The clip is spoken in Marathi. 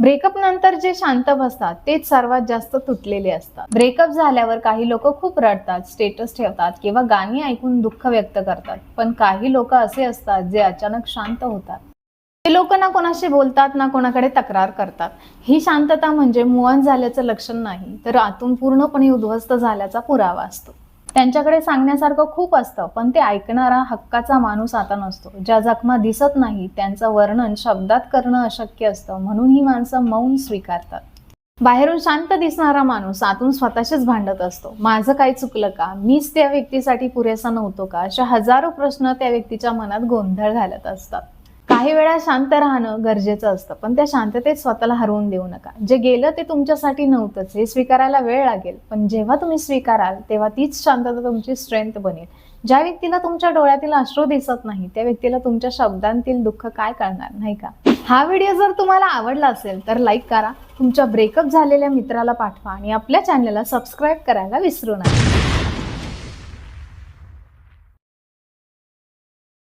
ब्रेकअप नंतर जे शांत बसतात तेच सर्वात जास्त तुटलेले असतात। ब्रेकअप झाल्यावर काही लोक खूप रडतात, स्टेटस ठेवतात किंवा गाणी ऐकून दुःख व्यक्त करतात, पण काही लोक असे असतात जे अचानक शांत होतात। ते लोक ना कोणाशी बोलतात ना कोणाकडे तक्रार करतात। ही शांतता म्हणजे मूव्ह ऑन झाल्याचं लक्षण नाही, तर आतून पूर्णपणे उद्ध्वस्त झाल्याचा पुरावा असतो। त्यांच्याकडे सांगण्यासारखं खूप असतं, पण ते ऐकणारा हक्काचा माणूस आता नसतो। ज्या जखमा दिसत नाही त्यांचं वर्णन शब्दात करणं अशक्य असतं, म्हणून ही माणसं मौन स्वीकारतात। बाहेरून शांत दिसणारा माणूस आतून स्वतःशीच भांडत असतो। माझं काय चुकलं का? मीच त्या व्यक्तीसाठी पुरेसा नव्हतो का? अशा हजारो प्रश्न त्या व्यक्तीच्या मनात गोंधळ घालत असतात। काही वेळा शांत राहणं गरजेचं असतं, पण त्या शांततेत स्वतःला हरवून देऊ नका। जे गेलं ते तुमच्यासाठी नव्हतंच हे स्वीकारायला वेळ लागेल, पण जेव्हा तुम्ही स्वीकाराल तेव्हा तीच शांतता तुमची स्ट्रेंथ बनेल। ज्या व्यक्तीला तुमच्या डोळ्यातील अश्रू दिसत नाही त्या व्यक्तीला तुमच्या शब्दांतील दुःख काय कळणार, नाही का? हा व्हिडिओ जर तुम्हाला आवडला असेल तर लाईक करा, तुमच्या ब्रेकअप झालेल्या मित्राला पाठवा आणि आपल्या चॅनलला सबस्क्राईब करायला विसरू नका।